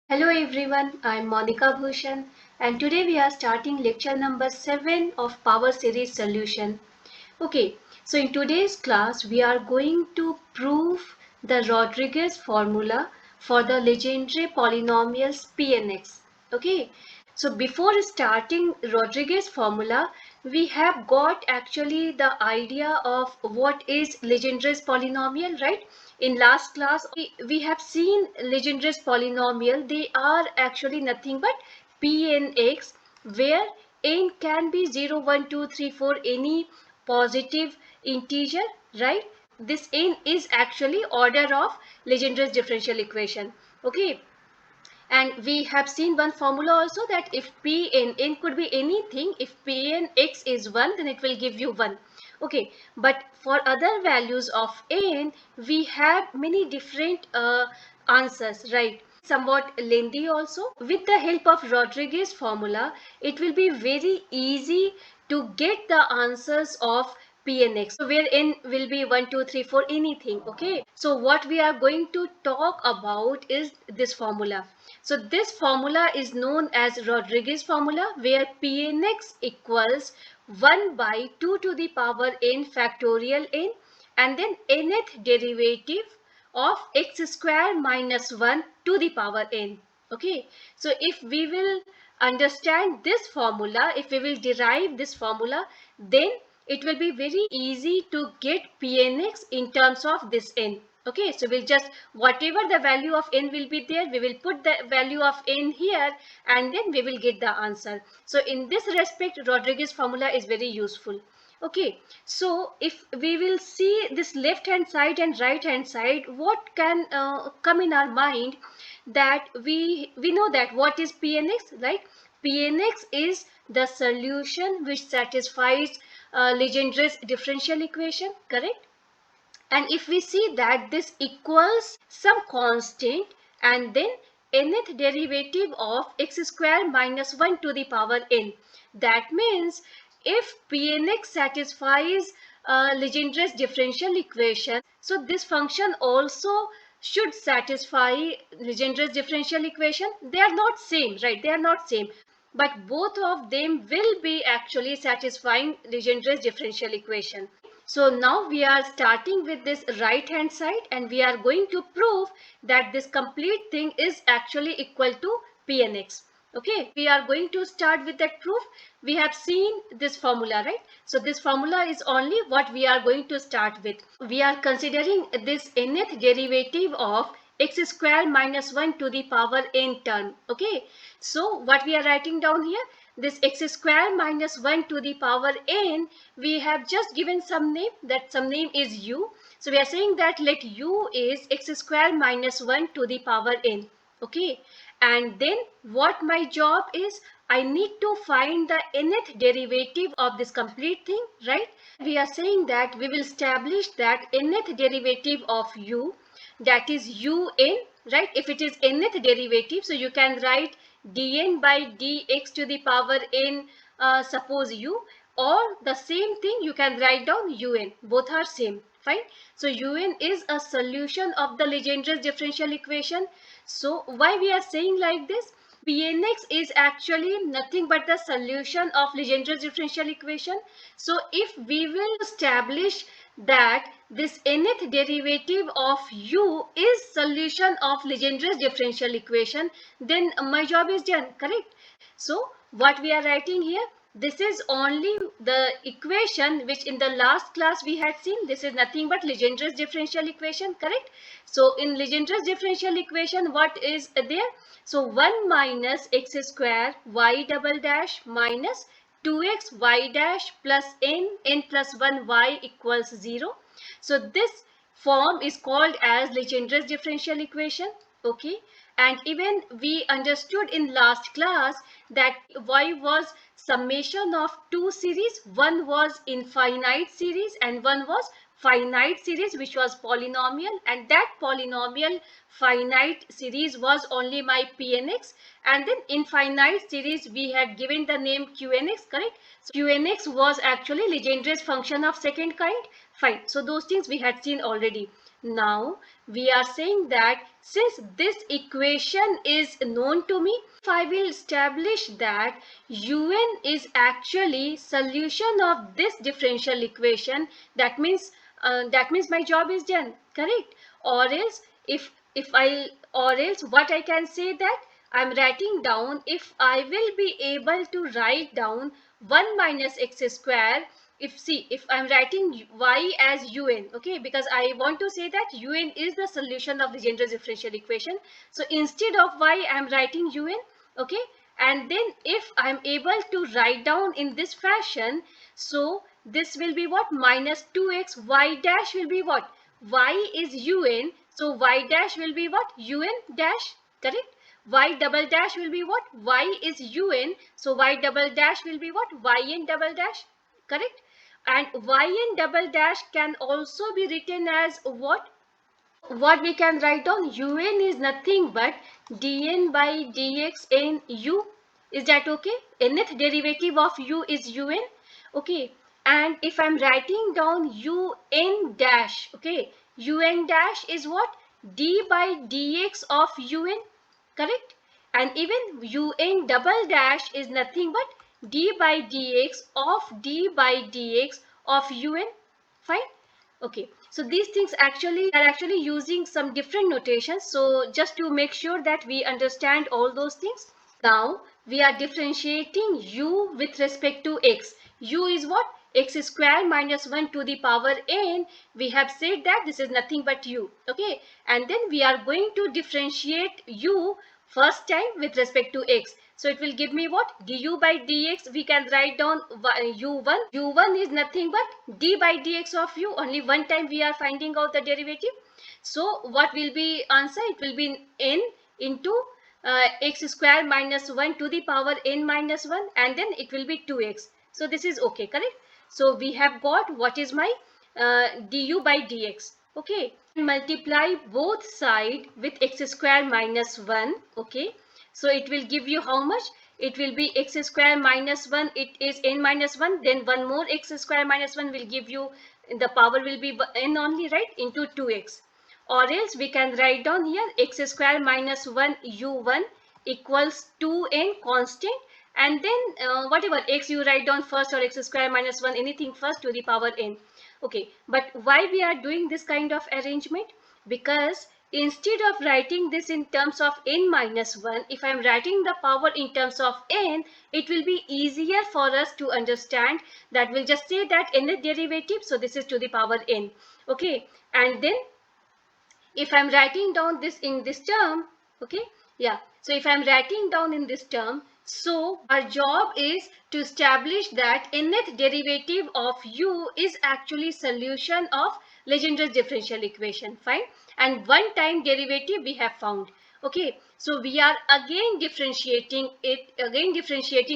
Hello everyone, I'm Monica Bhushan and today we are starting lecture number 7 of Power Series Solution. Okay, so in today's class we are going to prove the Rodriguez formula for the legendary polynomials P and X. Okay, so before starting Rodriguez formula, we have got actually the idea of what is Legendre's polynomial, right? In last class, we have seen Legendre's polynomial. They are actually nothing but P and X, where n can be 0, 1, 2, 3, 4, any positive integer, right? This n is actually order of Legendre's differential equation. Okay, and we have seen one formula also that if p and n could be anything, if p and x is 1, then it will give you 1. Okay, but for other values of n, we have many different answers, right? Somewhat lengthy also. With the help of Rodriguez formula, it will be very easy to get the answers of P and X. So where n will be 1, 2, 3, 4, anything. Okay. So what we are going to talk about is this formula. So this formula is known as Rodriguez formula, where P and X equals 1 by 2 to the power n factorial n, and then nth derivative of x square minus 1 to the power n. Okay, so if we will understand this formula, if we will derive this formula, then it will be very easy to get Pnx in terms of this n. Okay, so we'll just, whatever the value of n will be there, we will put the value of n here and then we will get the answer. So in this respect, Rodriguez formula is very useful. Okay, so if we will see this left hand side and right hand side, what can come in our mind, that we know that what is Pnx, right? Pnx is the solution which satisfies Legendre's differential equation, correct? And if we see that this equals some constant and then nth derivative of x square minus 1 to the power n, that means if Pnx satisfies Legendre's differential equation, so this function also should satisfy Legendre's differential equation. They are not same, right? They are not same, but both of them will be actually satisfying Legendre's differential equation. So now we are starting with this right hand side and we are going to prove that this complete thing is actually equal to Pnx. Okay, we are going to start with that proof. We have seen this formula, right? So this formula is only what we are going to start with. We are considering this nth derivative of x square minus 1 to the power n term. Okay, so what we are writing down here, this x square minus 1 to the power n, we have just given some name, that some name is u. So we are saying that let u is x square minus 1 to the power n. Okay, and then what my job is, I need to find the nth derivative of this complete thing, right? We are saying that we will establish that nth derivative of u, that is un, right? If it is nth derivative, so you can write dn by dx to the power n, suppose u, or the same thing you can write down un. Both are same, fine. So un is a solution of the Legendre's differential equation. So why we are saying like this? Pnx is actually nothing but the solution of Legendre's differential equation. So if we will establish that this nth derivative of u is solution of Legendre's differential equation, then my job is done, correct? So what we are writing here, this is only the equation which in the last class we had seen. This is nothing but Legendre's differential equation, correct? So in Legendre's differential equation, what is there? So 1 minus x square y double dash minus 2x y dash plus n plus 1 y equals 0. So this form is called as Legendre's differential equation. Okay, and even we understood in last class that y was summation of two series. One was infinite series and one was finite series, which was polynomial, and that polynomial finite series was only my Pnx, and then infinite series we had given the name Qnx, correct? So Qnx was actually Legendre's function of second kind. Fine, so those things we had seen already. Now we are saying that since this equation is known to me, if I will establish that un is actually solution of this differential equation, that means my job is done, correct? Or else what I can say that I'm writing down, if I will be able to write down 1 minus x square, if I'm writing y as un, okay, because I want to say that un is the solution of Legendre's differential equation. So instead of y, I'm writing un, okay, and then if I'm able to write down in this fashion, so this will be what? Minus 2x, y dash will be what? Y is un, so y dash will be what? Un dash, correct? Y double dash will be what? Y is un, so y double dash will be what? Yn double dash, correct? And yn double dash can also be written as what? What we can write down? Un is nothing but dn by dx in u. Is that okay? Nth derivative of u is un. Okay. And if I'm writing down un dash, okay, un dash is what? D by dx of un, correct? And even un double dash is nothing but d by dx of d by dx of un. Fine. Okay, so these things actually are actually using some different notations. So just to make sure that we understand all those things. Now we are differentiating u with respect to x. U is what? X square minus 1 to the power n. We have said that this is nothing but u. Okay, and then we are going to differentiate u first time with respect to x. So it will give me what? Du by dx. We can write down u1. u1 is nothing but d by dx of u. Only one time we are finding out the derivative. So what will be answer? It will be n into x square minus 1 to the power n minus 1, and then it will be 2x. So this is okay, correct? So we have got what is my du by dx. Okay, multiply both side with x square minus 1. Okay, so it will give you how much? It will be x square minus 1, it is n minus 1, then one more x square minus 1 will give you, the power will be n only, right, into 2x. Or else we can write down here x square minus 1 u1 equals 2n constant, and then whatever x you write down first, or x square minus 1, anything first, to the power n. Okay, but why we are doing this kind of arrangement? Because instead of writing this in terms of n minus 1, if I am writing the power in terms of n, it will be easier for us to understand. That will just say that nth derivative, so this is to the power n. Okay, and then if I'm writing down this in this term, okay, yeah, so if I'm writing down in this term, so our job is to establish that nth derivative of u is actually solution of Legendre's differential equation. Fine, and one time derivative we have found. Okay, so we are again differentiating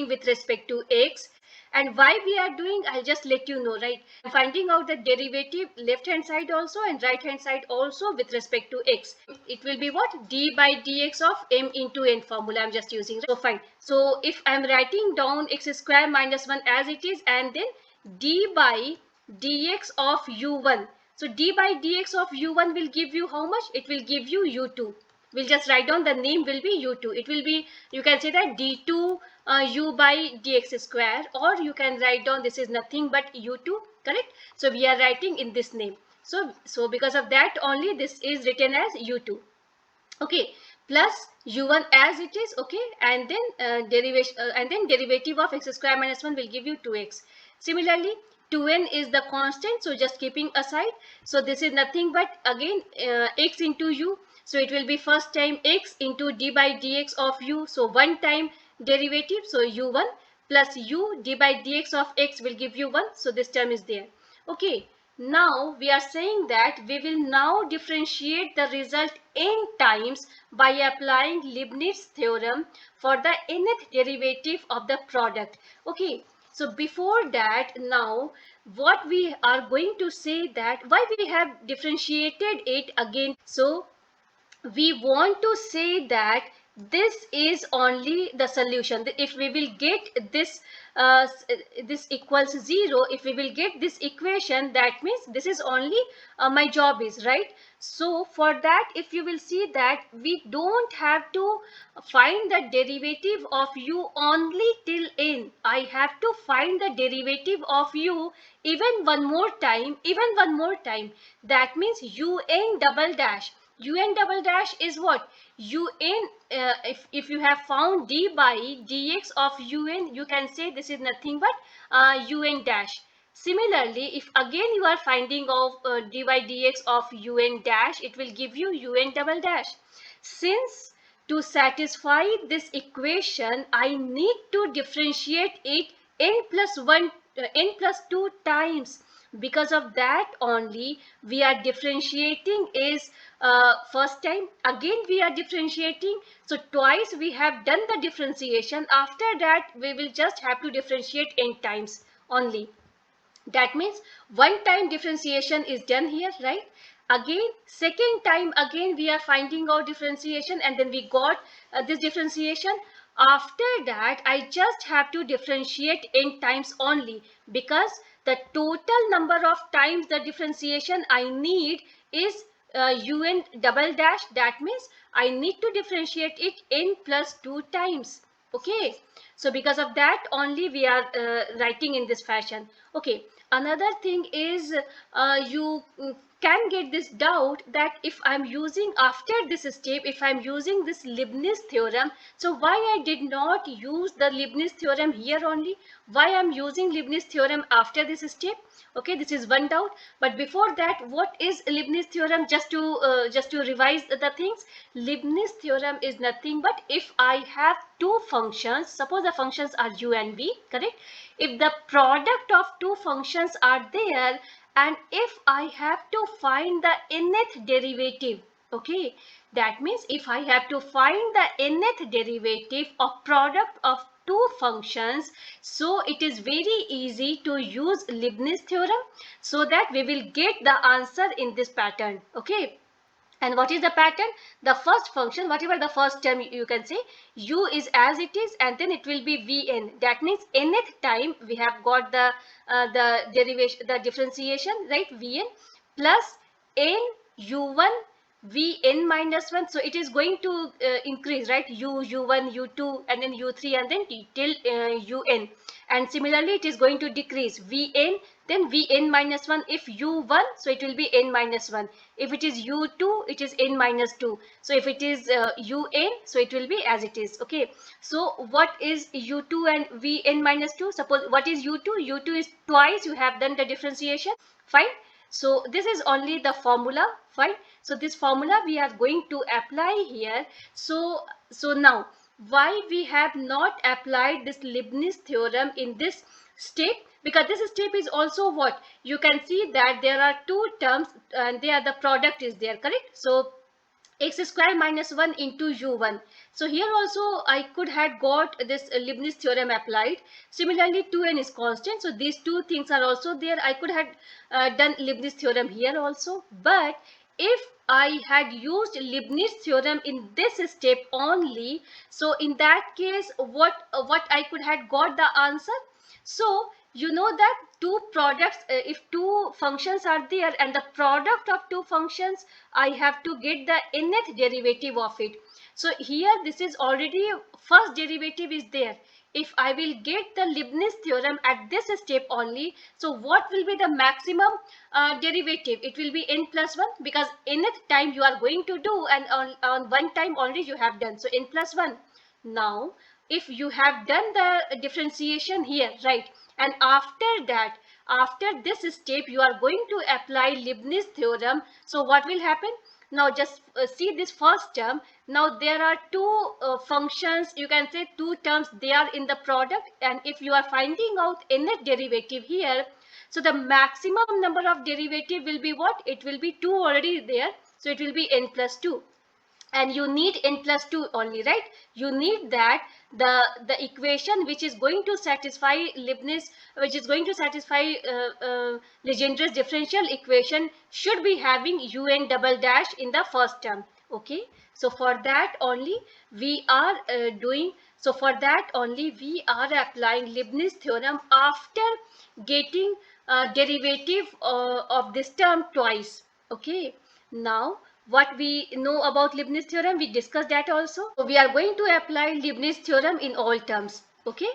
with respect to x. And why we are doing, I'll just let you know, right? Finding out the derivative left hand side also and right hand side also with respect to x. It will be what? D by dx of m into n formula I'm just using. So fine. So if I'm writing down x square minus 1 as it is, and then d by dx of u1. So d by dx of u1 will give you how much? It will give you u2. We'll just write down, the name will be u2. It will be, you can say that d2 u by dx square, or you can write down this is nothing but u2, correct? So we are writing in this name. So because of that only this is written as u2. Okay, plus u1 as it is. Okay, and then derivative of x square minus 1 will give you 2x. Similarly, 2n is the constant, so just keeping aside. So this is nothing but again x into u. So it will be first time x into d by dx of u. So one time derivative, so u1 plus u d by dx of x will give you 1. So this term is there. Okay, now we are saying that we will now differentiate the result n times by applying Leibniz theorem for the nth derivative of the product. Okay, so before that, now what we are going to say, that why we have differentiated it again. So we want to say that this is only the solution. If we will get this this equals 0, if we will get this equation, that means this is only my job is, right? So for that, if you will see that we don't have to find the derivative of u only till n. I have to find the derivative of u even one more time, that means un double dash. Un double dash is what? Un, if you have found d by dx of un, you can say this is nothing but un dash. Similarly, if again you are finding of dy dx of un dash, it will give you un double dash. Since to satisfy this equation, I need to differentiate it n plus 1, n plus 2 times. Because of that only we are differentiating is first time, again we are differentiating, so twice we have done the differentiation. After that we will just have to differentiate n times only. That means one time differentiation is done here, right? Again second time, again we are finding out differentiation, and then we got this differentiation. After that I just have to differentiate n times only, because the total number of times the differentiation I need is un double dash. That means I need to differentiate it n plus 2 times. Okay, so because of that only we are writing in this fashion. Okay, another thing is you can get this doubt that if I'm using after this step, if I'm using this Leibniz theorem, so why I did not use the Leibniz theorem here only, why I'm using Leibniz theorem after this step. Okay, this is one doubt. But before that, what is Leibniz theorem? Just to revise the things, Leibniz theorem is nothing but if I have two functions, suppose the functions are u and v, correct? If the product of two functions are there, and if I have to find the nth derivative, okay, that means if I have to find the nth derivative of product of two functions, so it is very easy to use Leibniz theorem, so that we will get the answer in this pattern. Okay, and what is the pattern? The first function, whatever the first term, you can say u is as it is, and then it will be vn. That means nth time we have got the derivation, the differentiation, right? Vn plus n u1 vn minus 1. So it is going to increase, right? u1 u2 and then u3 and then till un. And similarly it is going to decrease vn, then vn minus 1. If u1, so it will be n minus 1. If it is u2, it is n minus 2. So if it is un, so it will be as it is. Okay, so what is u2 and vn minus 2? Suppose what is u2? u2 is twice you have done the differentiation. Fine, so this is only the formula. Fine, so this formula we are going to apply here. So now why we have not applied this Leibniz theorem in this step? Because this step is also what? You can see that there are two terms and there the product is there, correct? So x square minus 1 into u1. So here also I could have got this Leibniz theorem applied. Similarly 2n is constant, so these two things are also there. I could have done Leibniz theorem here also. But if I had used Leibniz theorem in this step only, so in that case what I could have got the answer. So you know that two products, if two functions are there and the product of two functions, I have to get the nth derivative of it. So here this is already first derivative is there. If I will get the Leibniz theorem at this step only, so what will be the maximum derivative? It will be n plus 1, because nth time you are going to do, and on one time only you have done, so n plus 1. Now if you have done the differentiation here, right, and after that, after this step you are going to apply Leibniz theorem, so what will happen? Now just see this first term. Now there are two functions, you can say two terms, they are in the product, and if you are finding out nth derivative here, so the maximum number of derivative will be what? It will be 2 already there, so it will be n plus 2. And you need n plus 2 only, right? You need that the equation which is going to satisfy Leibniz, which is going to satisfy Legendre's differential equation, should be having un double dash in the first term. Okay, so for that only we are we are applying Leibniz theorem after getting derivative of this term twice. Okay, now what we know about Leibniz theorem, we discussed that also. So we are going to apply Leibniz theorem in all terms. Okay,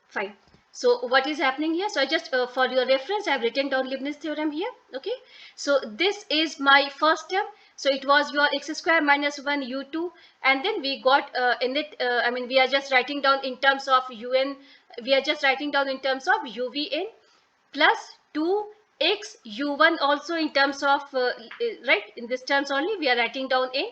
fine. So what is happening here? So I just for your reference, I have written down Leibniz theorem here. Okay, so this is my first term. So it was your x square minus 1 u2, and then we got in it, I mean, we are just writing down in terms of un, we are just writing down in terms of uvn plus 2x u1 also in terms of, right, in this terms only we are writing down n.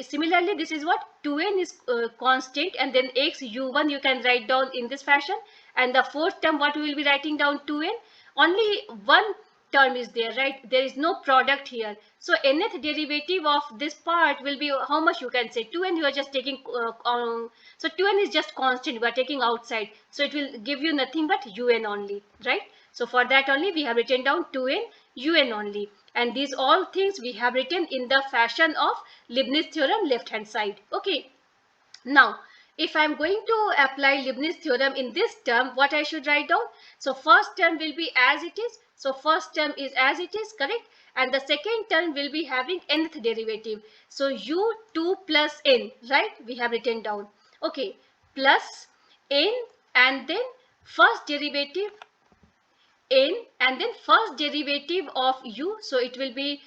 Similarly, this is what 2n is constant, and then x u1 you can write down in this fashion, and the fourth term what we will be writing down 2n, only one term is there, right? There is no product here. So nth derivative of this part will be how much, you can say 2n, you are just taking so 2n is just constant, we are taking outside, so it will give you nothing but un only, right? So for that only we have written down 2n un only, and these all things we have written in the fashion of Leibniz theorem left hand side. Okay, now if I am going to apply Leibniz theorem in this term, what I should write down? So first term will be as it is. So first term is as it is, correct? And the second term will be having nth derivative. So u2 plus n, right? We have written down. Okay, plus n, and then first derivative n, and then first derivative of u, so it will be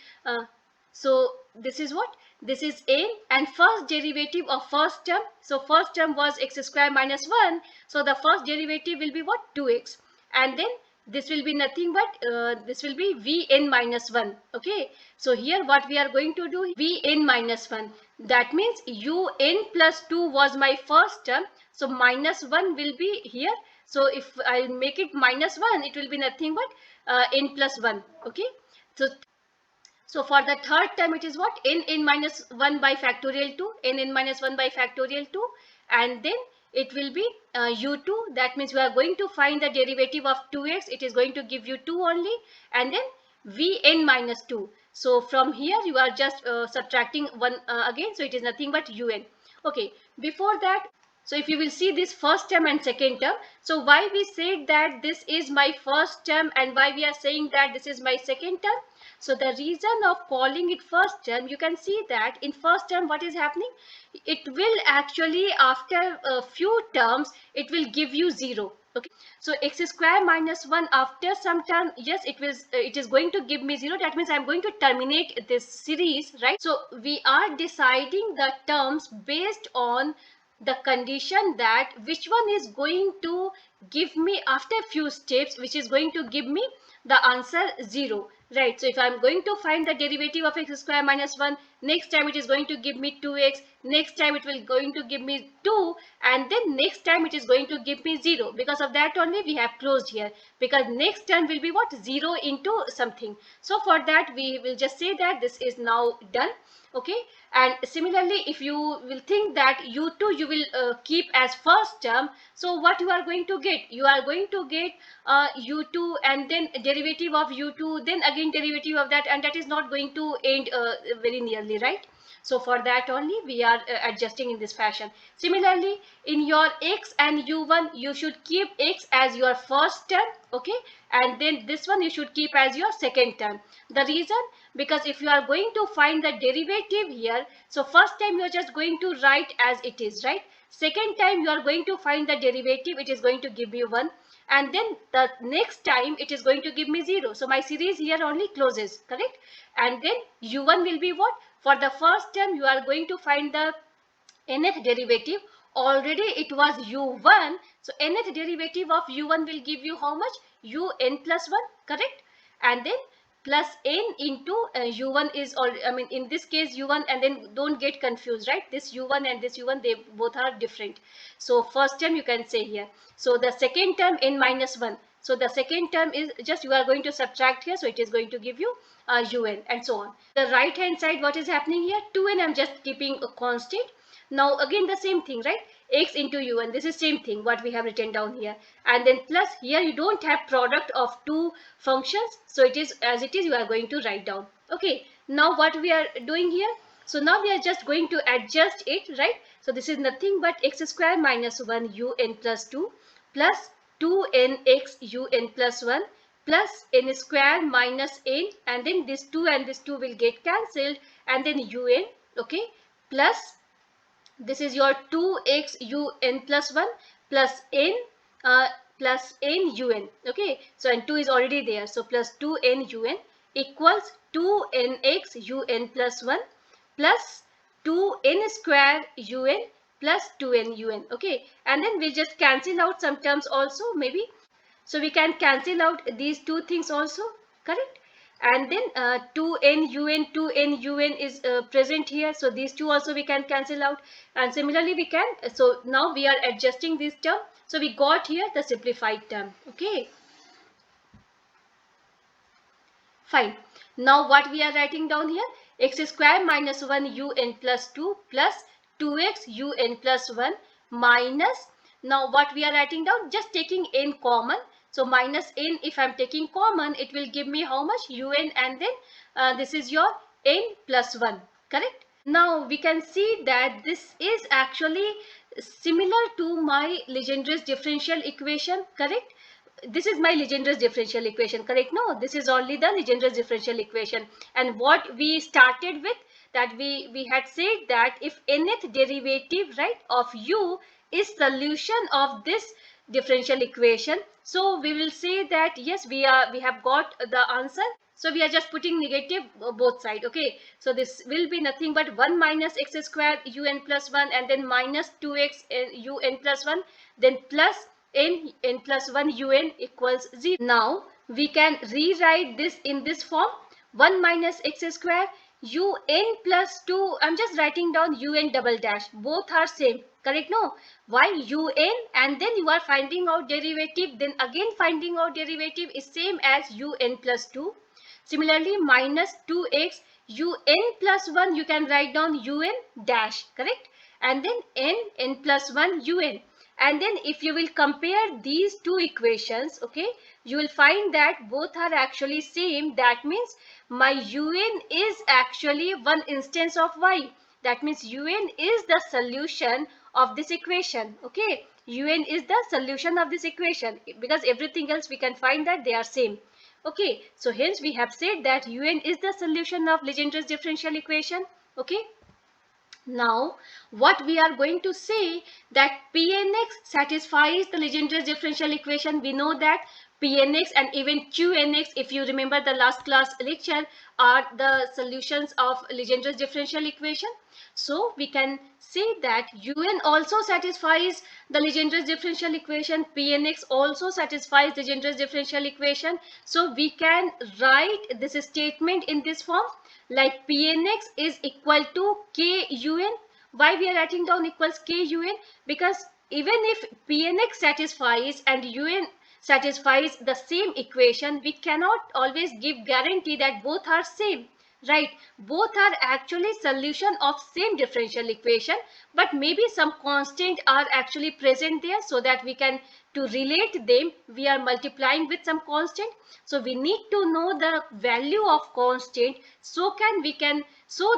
so this is what, this is n, and first derivative of first term, so first term was x square minus 1, so the first derivative will be what, 2x, and then this will be nothing but this will be vn minus 1. Okay, so here what we are going to do, vn minus 1, that means un plus 2 was my first term, so minus 1 will be here. So if I make it minus 1, it will be nothing but n plus 1. Okay, so for the third term it is what, n minus 1 by factorial 2, n minus 1 by factorial 2, and then it will be u2, that means we are going to find the derivative of 2x, it is going to give you 2 only, and then vn minus 2. So from here you are just subtracting 1 again, so it is nothing but un. Okay, before that, so if you will see this first term and second term, so why we said that this is my first term and why we are saying that this is my second term? So the reason of calling it first term, you can see that in first term what is happening, it will actually after a few terms it will give you 0. Okay, so x square minus 1 after some term, yes, it is going to give me 0, that means I'm going to terminate this series, right? So we are deciding the terms based on the condition that which one is going to give me after few steps, which is going to give me the answer 0, right? So if I'm going to find the derivative of x square minus 1, next time it is going to give me 2x, next time it will going to give me 2, and then next time it is going to give me 0. Because of that only we have closed here, because next term will be what, 0 into something. So for that we will just say that this is now done. Okay, and similarly if you will think that u2 you will keep as first term, so what you are going to get, you are going to get u2 and then derivative of u2, then again derivative of that, and that is not going to end very nearly, right? So for that only we are adjusting in this fashion. Similarly in your x and u1, you should keep x as your first term, okay, and then this one you should keep as your second term. The reason, because if you are going to find the derivative here, so first time you are just going to write as it is, right? Second time you are going to find the derivative, it is going to give me 1, and then the next time it is going to give me 0. So my series here only closes, correct? And then u1 will be what, for the first term you are going to find the nth derivative, already it was u1, so nth derivative of u1 will give you how much, un plus 1, correct? And then plus n into u1 is all, I mean in this case u1, and then don't get confused, right? This u1 and this u1, they both are different. So first term you can say here, so the second term n minus 1, so the second term is just you are going to subtract here, so it is going to give you un, and so on. The right hand side, what is happening here, 2n I'm just keeping a constant. Now again the same thing, right? X into u1, this is same thing what we have written down here, and then plus here you don't have product of two functions, so it is as it is, you are going to write down. Okay, now what we are doing here, So now we are just going to adjust it, right? So this is nothing but x square minus 1 un plus 2 plus 2nx un plus 1 plus n square minus n, and then this 2 and this 2 will get cancelled, and then un, okay, plus this is your 2x un plus 1 plus n uh, plus n un, okay. So and 2 is already there, so plus 2n un equals 2nx un plus 1 plus 2n square un plus 2n un, okay. And then we just cancel out some terms also, maybe. So we can cancel out these two things also, correct? And then 2n un, 2n un is present here. So these two also we can cancel out. And similarly we can, so now we are adjusting this term. So we got here the simplified term, okay. Fine. Now what we are writing down here? X square minus 1 un plus 2 plus 2x un plus 1 minus, now what we are writing down? Just taking n common. So minus n, if I am taking common, it will give me how much? Un, and then this is your n plus 1, correct? Now we can see that this is actually similar to my Legendre's differential equation, correct? This is my Legendre's differential equation, correct? No, this is only the Legendre's differential equation. And what we started with, that we had said that if nth derivative, right, of u is solution of this differential equation, so we will say that yes, we have got the answer. So we are just putting negative both side, okay. So this will be nothing but 1 minus x square un plus 1, and then minus 2x un plus 1, then plus n plus 1 un equals 0. Now we can rewrite this in this form: 1 minus x square un plus 2. I'm just writing down un double dash. Both are same, correct? No, why un, and then you are finding out derivative, then again finding out derivative is same as un plus 2. Similarly, minus 2x un plus 1, you can write down un dash, correct? And then n plus 1 un. And then if you will compare these two equations, okay, you will find that both are actually same. That means my un is actually one instance of y. That means un is the solution of this equation, okay. Un is the solution of this equation, because everything else we can find that they are same. Okay, so hence we have said that un is the solution of Legendre's differential equation, okay. Now what we are going to say, that Pnx satisfies the Legendre's differential equation. We know that Pnx and even Qnx, if you remember the last class lecture, are the solutions of Legendre's differential equation. So we can say that un also satisfies the Legendre's differential equation. Pnx also satisfies the Legendre's differential equation. So we can write this statement in this form, like Pnx is equal to Kun. Why we are writing down equals Kun? Because even if Pnx satisfies and Un satisfies the same equation, we cannot always give guarantee that both are same, right? Both are actually solution of same differential equation, but maybe some constant are actually present there, so that we can, to relate them, we are multiplying with some constant. So we need to know the value of constant, so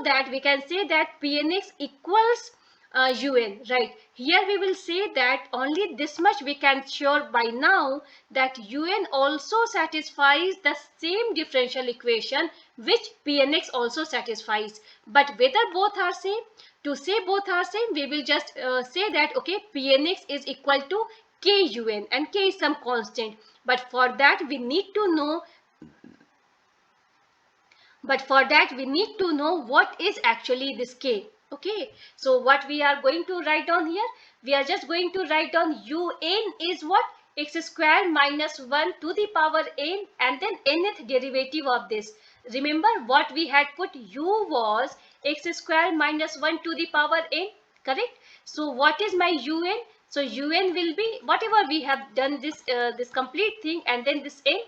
that we can say that Pnx equals un, right? Here we will say that only this much we can sure by now, that un also satisfies the same differential equation which Pnx also satisfies. But whether both are same, to say both are same, we will just say that okay, Pnx is equal to Kun, and K is some constant. But for that we need to know what is actually this K. Okay, so what we are going to write down here, we are just going to write down un is what? X square minus 1 to the power n, and then nth derivative of this. Remember what we had put, u was x square minus 1 to the power n, correct? So what is my un? So un will be whatever we have done this this complete thing, and then this n,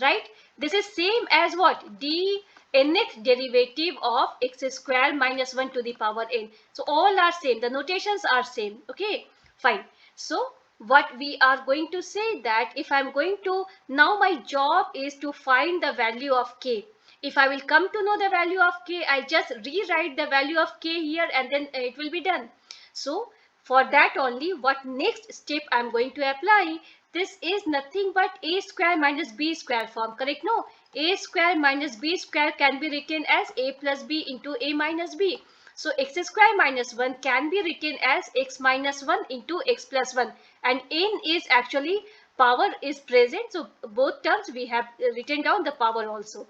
right? This is same as what? D nth derivative of x square minus 1 to the power n. So all are same, the notations are same, okay, fine. So what we are going to say, that if I'm going to, now my job is to find the value of K. If I will come to know the value of k, I'll just rewrite the value of k here and then it will be done. So for that only, what next step I'm going to apply, this is nothing but a square minus b square form, correct? No, a square minus b square can be written as a plus b into a minus b. So x square minus 1 can be written as x minus 1 into x plus 1, and n is actually power is present, so both terms we have written down the power also,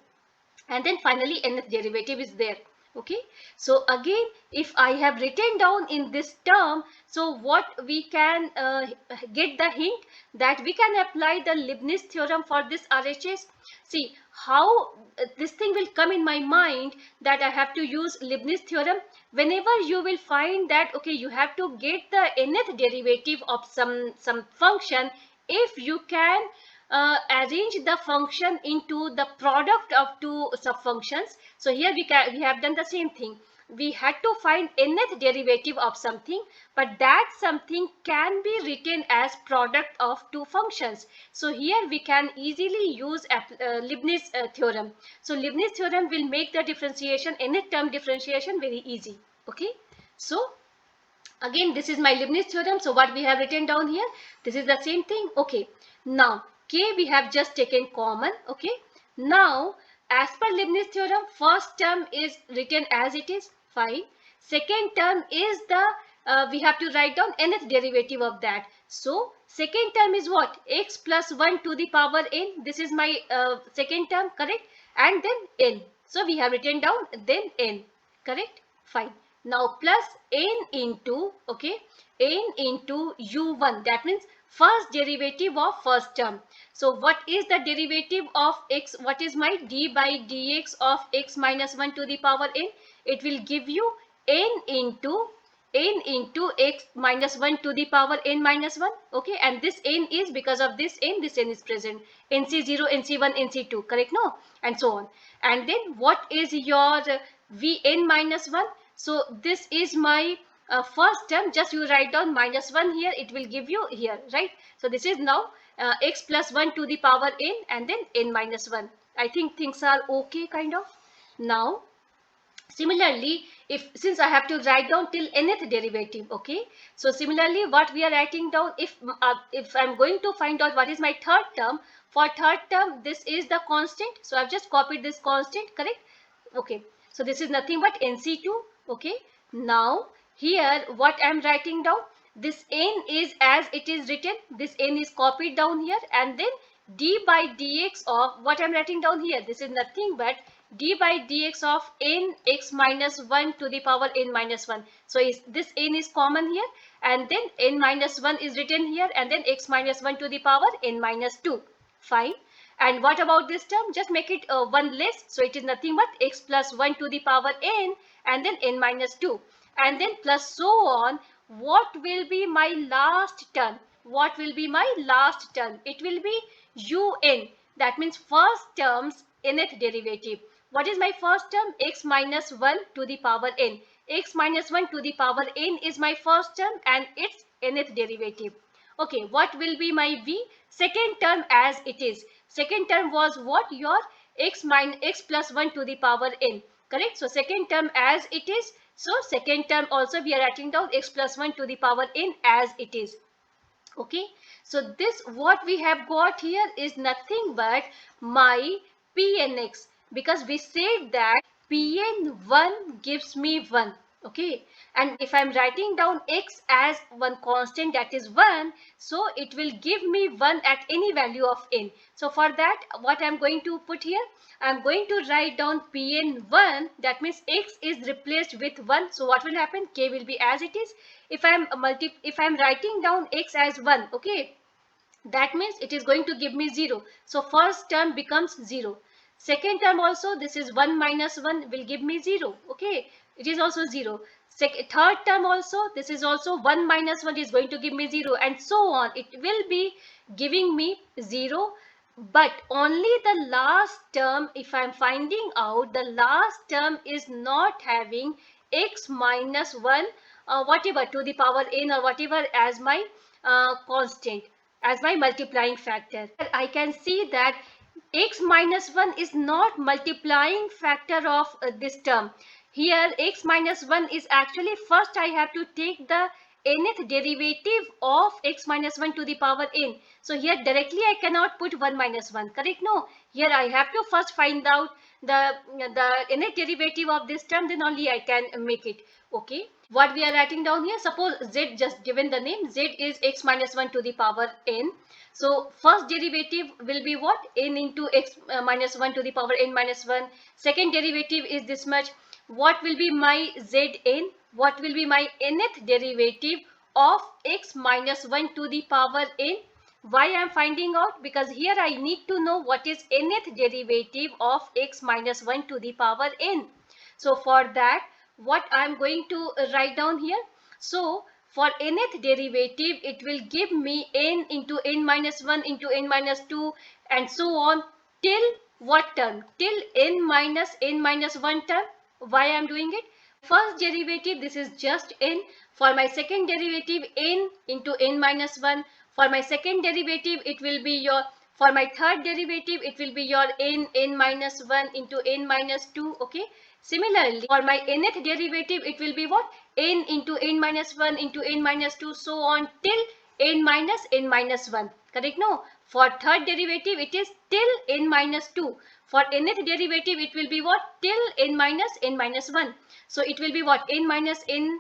and then finally nth derivative is there. Okay, so again, if I have written down in this term, so what we can get the hint that we can apply the Leibniz theorem for this RHS. See how this thing will come in my mind, that I have to use Leibniz theorem whenever you will find that okay, you have to get the nth derivative of some function. If you can arrange the function into the product of two subfunctions. So here we have done the same thing. We had to find nth derivative of something, but that something can be written as product of two functions. So here we can easily use Leibniz theorem. So Leibniz theorem will make the differentiation, nth term differentiation, very easy. Okay, so again, this is my Leibniz theorem. So what we have written down here, this is the same thing. Okay, now k we have just taken common. Okay, now as per Leibniz theorem, first term is written as it is, fine. Second term is the we have to write down nth derivative of that. So second term is what, x plus 1 to the power n. This is my second term, correct? And then n. So we have written down then n, correct? Fine. Now plus n into, okay, n into u1, that means first derivative of first term. So what is the derivative of x? What is my d by dx of x minus 1 to the power n? It will give you n into x minus 1 to the power n minus 1. Okay, and this n is, because of this n is present. nc0, nc1, nc2, correct? No, and so on. And then what is your vn minus 1? So this is my first term. Just you write down minus 1 here, it will give you here, right? So this is now x plus 1 to the power n and then n minus 1. I think things are okay kind of. Now similarly, since I have to write down till nth derivative, okay, so similarly what we are writing down, if I'm going to find out what is my third term, for third term this is the constant, so I've just copied this constant, correct? Okay, so this is nothing but nc2. Okay, now here what I'm writing down, this n is as it is written, this n is copied down here, and then d by dx of what I'm writing down here, this is nothing but d by dx of n x minus 1 to the power n minus 1. So this n is common here, and then n minus 1 is written here, and then x minus 1 to the power n minus 2. Fine. And what about this term? Just make it 1 less. So it is nothing but x plus 1 to the power n and then n minus 2. And then plus so on. What will be my last term? What will be my last term? It will be un. That means first term's nth derivative. What is my first term? X minus 1 to the power n. X minus 1 to the power n is my first term and its nth derivative. Okay, what will be my v? Second term as it is. Second term was what? Your x plus 1 to the power n. Correct? So second term as it is. So second term also we are writing down x plus 1 to the power n as it is. Okay. So this what we have got here is nothing but my pnx, because we said that pn1 gives me 1. Okay, and if I'm writing down x as one constant, that is 1, so it will give me 1 at any value of n. So for that, what I'm going to put here, I'm going to write down pn1, that means x is replaced with 1. So what will happen? K will be as it is. If I'm writing down x as 1, okay, that means it is going to give me 0. So first term becomes 0. Second term also, this is 1 minus 1 will give me 0. Okay, it is also 0. Third term also, this is also 1 minus 1 is going to give me 0, and so on. It will be giving me 0. But only the last term, if I'm finding out the last term is not having x minus 1 whatever to the power n or whatever as my constant, as my multiplying factor. I can see that x minus 1 is not multiplying factor of this term. Here x minus 1 is actually, first I have to take the nth derivative of x minus 1 to the power n. So here directly I cannot put 1 minus 1, correct? No, here I have to first find out the nth derivative of this term, then only I can make it. Okay, what we are writing down here, suppose z, just given the name, z is x minus 1 to the power n. So first derivative will be what? N into x minus 1 to the power n minus 1. Second derivative is this much. What will be my zn? What will be my nth derivative of x minus 1 to the power n? Why I am finding out? Because here I need to know what is nth derivative of x minus 1 to the power n. So for that, what I am going to write down here? So for nth derivative, it will give me n into n minus 1 into n minus 2 and so on till what term? Till n minus 1 term. Why I am doing it? First derivative, this is just n. For my second derivative, n into n minus 1. For my second derivative, it will be your, for my third derivative, it will be your n minus 1 into n minus 2. Okay. Similarly, for my nth derivative, it will be what? N into n minus 1 into n minus 2, so on till n minus 1. Correct? No. For third derivative, it is till n minus 2. For nth derivative, it will be what? Till n minus 1. So it will be what? N minus n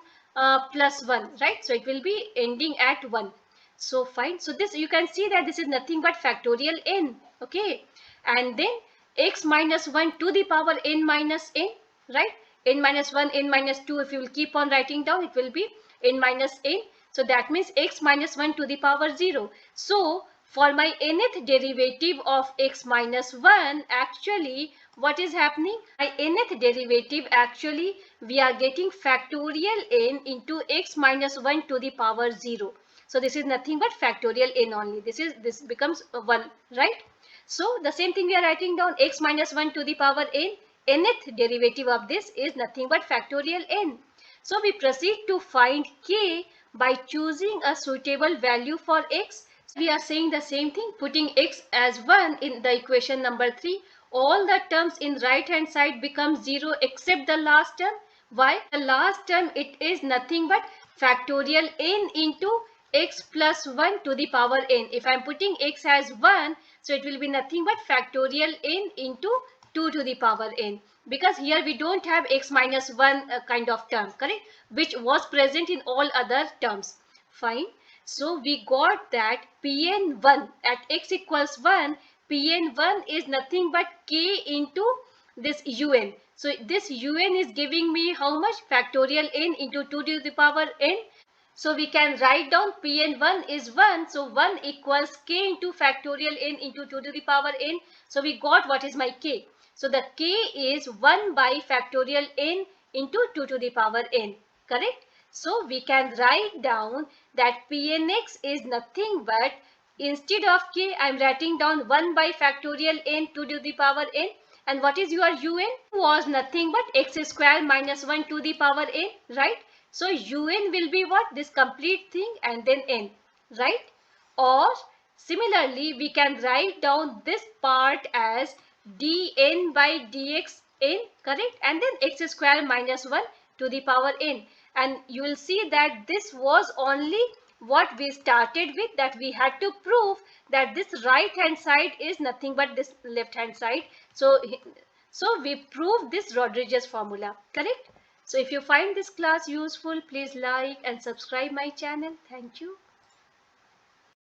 plus 1, right? So it will be ending at 1. So fine. So this, you can see that this is nothing but factorial n. Okay. And then x minus 1 to the power n minus n, right? N minus 1, n minus 2, if you will keep on writing down, it will be n minus n. So that means x minus 1 to the power 0. So for my nth derivative of x minus 1, actually what is happening? My nth derivative, actually we are getting factorial n into x minus 1 to the power 0. So this is nothing but factorial n only. This becomes 1, right? So the same thing we are writing down, x minus 1 to the power n. Nth derivative of this is nothing but factorial n. So we proceed to find k by choosing a suitable value for x. We are saying the same thing, putting x as 1 in the equation number 3. All the terms in right hand side become 0 except the last term. Why? The last term, it is nothing but factorial n into x plus 1 to the power n. If I am putting x as 1, so it will be nothing but factorial n into 2 to the power n, because here we don't have x minus 1 kind of term, correct, which was present in all other terms. Fine. So we got that Pn1 at x equals 1, Pn1 is nothing but k into this un. So this un is giving me how much? Factorial n into 2 to the power n. So we can write down Pn1 is 1. So 1 equals k into factorial n into 2 to the power n. So we got what is my k. So the k is 1 by factorial n into 2 to the power n. Correct? So we can write down that Pnx is nothing but, instead of k, I am writing down 1 by factorial n 2 to the power n. And what is your un? Was nothing but x square minus 1 to the power n, right? So un will be what? This complete thing and then n, right? Or similarly, we can write down this part as dn by dx n, correct? And then x square minus 1 to the power n. And you will see that this was only what we started with, that we had to prove that this right hand side is nothing but this left hand side. So we proved this Rodriguez formula, correct? So if you find this class useful, please like and subscribe my channel. Thank you.